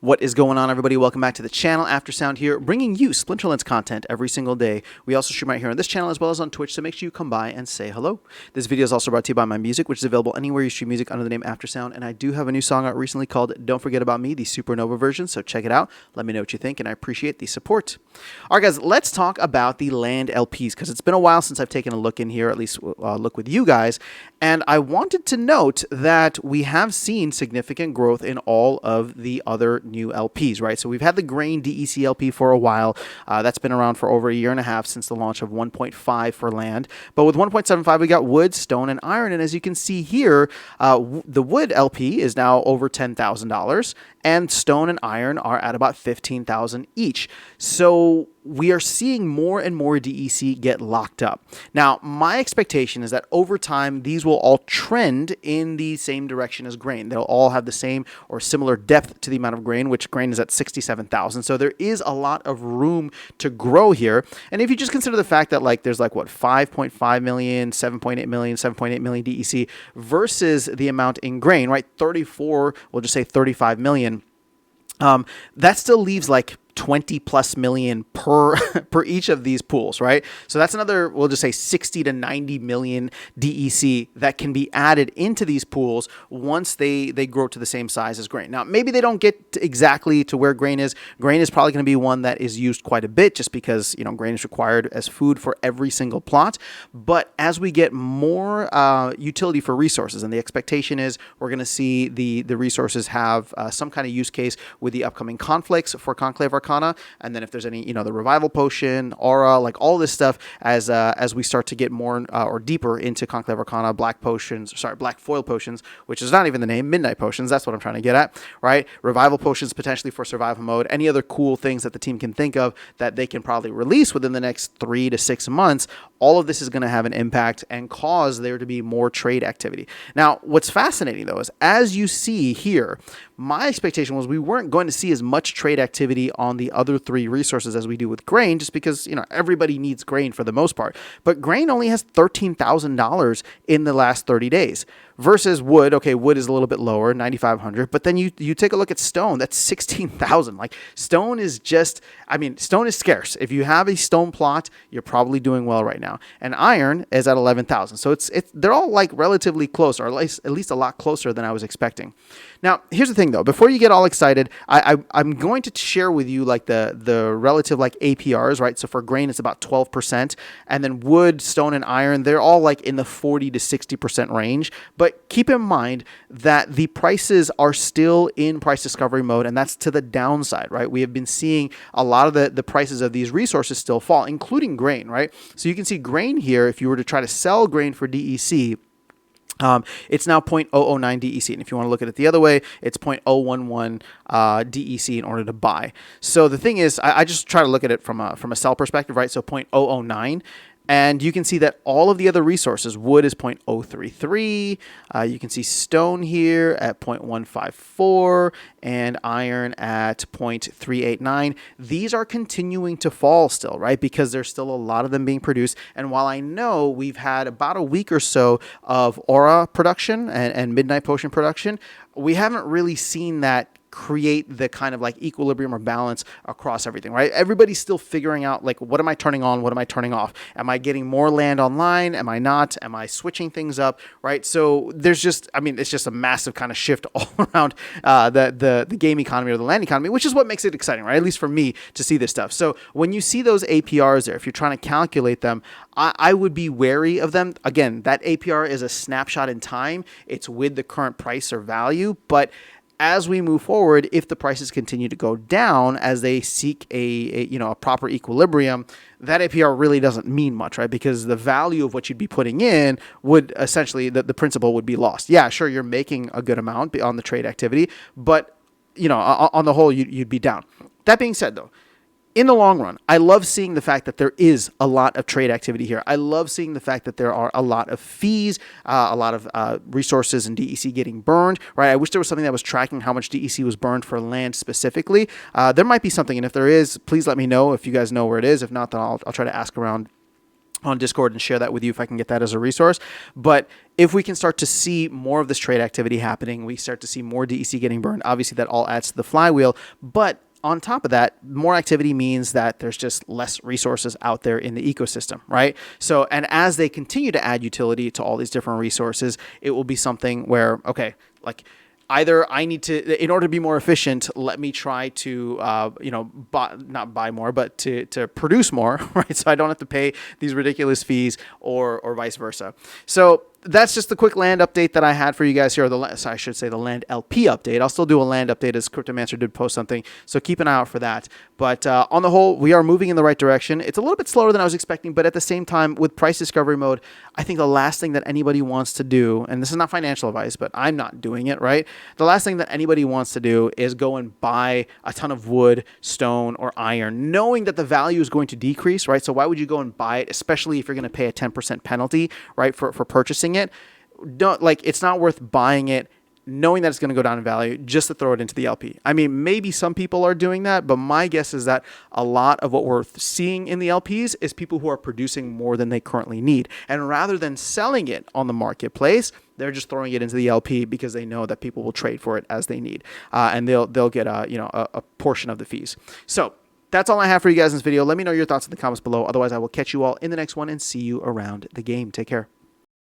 What is going on, everybody? Welcome back to the channel. Aftersound here, bringing you Splinterlands content every single day. We also stream right here on this channel as well as on Twitch, so make sure you come by and say hello. This video is also brought to you by my music, which is available anywhere you stream music under the name Aftersound, and I do have a new song out recently called Don't Forget About Me, the Supernova version, so check it out. Let me know what you think, and I appreciate the support. All right, guys, let's talk about the land LPs, because it's been a while since I've taken a look in here, at least look with you guys, and I wanted to note that we have seen significant growth in all of the other new LPs, right? So we've had the grain DEC LP for a while. That's been around for over a year and a half since the launch of 1.5 for land. But with 1.75, we got wood, stone, and iron. And as you can see here, the wood LP is now over $10,000, and stone and iron are at about $15,000 each. So we are seeing more and more DEC get locked up. Now, my expectation is that over time, these will all trend in the same direction as grain. They'll all have the same or similar depth to the amount of grain, which grain is at 67,000. So there is a lot of room to grow here. And if you just consider the fact that there's 5.5 million, 7.8 million, 7.8 million DEC versus the amount in grain, right? 34, we'll just say 35 million. That still leaves 20 plus million per each of these pools, right? So that's another, we'll just say 60 to 90 million DEC that can be added into these pools once they grow to the same size as grain. Now, maybe they don't get exactly to where grain is. Grain is probably going to be one that is used quite a bit just because, grain is required as food for every single plot. But as we get more utility for resources, and the expectation is we're going to see the resources have some kind of use case with the upcoming conflicts for Conclave Arcana, and then if there's any, the revival potion, aura, all this stuff, as we start to get more or deeper into Conclave Arcana, black foil potions, which is not even the name, midnight potions, that's what I'm trying to get at, right? Revival potions potentially for survival mode, any other cool things that the team can think of that they can probably release within the next 3 to 6 months. All of this is going to have an impact and cause there to be more trade activity. Now, what's fascinating though is, as you see here, my expectation was we weren't going to see as much trade activity on the other 3 resources as we do with grain, just because, everybody needs grain for the most part. But grain only has $13,000 in the last 30 days versus wood. Okay, wood is a little bit lower, 9,500. But then you take a look at stone, that's 16,000. Stone is stone is scarce. If you have a stone plot, you're probably doing well right now. And iron is at 11,000. So they're all relatively close, or at least a lot closer than I was expecting. Now, here's the thing though, before you get all excited, I'm going to share with you the relative APRs, right? So for grain, it's about 12%, and then wood, stone, and iron, they're all in the 40 to 60% range. But keep in mind that the prices are still in price discovery mode, and that's to the downside, right? We have been seeing a lot of the prices of these resources still fall, including grain, right? So you can see grain here, if you were to try to sell grain for DEC, it's now 0.009 DEC, and if you want to look at it the other way, it's 0.011 DEC in order to buy. So the thing is, I just try to look at it from a sell perspective, right? So 0.009. And you can see that all of the other resources, wood is 0.033, you can see stone here at 0.154, and iron at 0.389. These are continuing to fall still, right? Because there's still a lot of them being produced. And while I know we've had about a week or so of aura production and midnight potion production, we haven't really seen that create the kind of equilibrium or balance across everything, right? Everybody's still figuring out what am I turning on? What am I turning off? Am I getting more land online? Am I not? Am I switching things up, right? So there's just, it's just a massive kind of shift all around the game economy or the land economy, which is what makes it exciting, right? At least for me to see this stuff. So when you see those APRs there, if you're trying to calculate them, I would be wary of them. Again, that APR is a snapshot in time. It's with the current price or value, but as we move forward, if the prices continue to go down as they seek a proper equilibrium, that APR really doesn't mean much, right? Because the value of what you'd be putting in would essentially, the principal would be lost. Yeah, sure, you're making a good amount on the trade activity, but on the whole, you'd be down. That being said, though, in the long run, I love seeing the fact that there is a lot of trade activity here. I love seeing the fact that there are a lot of fees, a lot of resources and DEC getting burned, right? I wish there was something that was tracking how much DEC was burned for land specifically. There might be something, and if there is, please let me know if you guys know where it is. If not, then I'll try to ask around on Discord and share that with you if I can get that as a resource. But if we can start to see more of this trade activity happening, we start to see more DEC getting burned. Obviously, that all adds to the flywheel. But on top of that, more activity means that there's just less resources out there in the ecosystem, right? So, and as they continue to add utility to all these different resources, it will be something where, okay, like, either I need to, in order to be more efficient, let me try to, not buy more, but to produce more, right? So I don't have to pay these ridiculous fees, or vice versa. So that's just the quick land update that I had for you guys here. I should say the land LP update. I'll still do a land update as Cryptomancer did post something, so keep an eye out for that. But on the whole, we are moving in the right direction. It's a little bit slower than I was expecting, but at the same time, with price discovery mode, I think the last thing that anybody wants to do, and this is not financial advice, but I'm not doing it, right? The last thing that anybody wants to do is go and buy a ton of wood, stone, or iron, knowing that the value is going to decrease, right? So why would you go and buy it, especially if you're going to pay a 10% penalty, right, for purchasing it? It's not worth buying it knowing that it's going to go down in value just to throw it into the LP. I mean, maybe some people are doing that, but my guess is that a lot of what we're seeing in the LPs is people who are producing more than they currently need. And rather than selling it on the marketplace, they're just throwing it into the LP because they know that people will trade for it as they need. And they'll get a portion of the fees. So that's all I have for you guys in this video. Let me know your thoughts in the comments below. Otherwise, I will catch you all in the next one and see you around the game. Take care.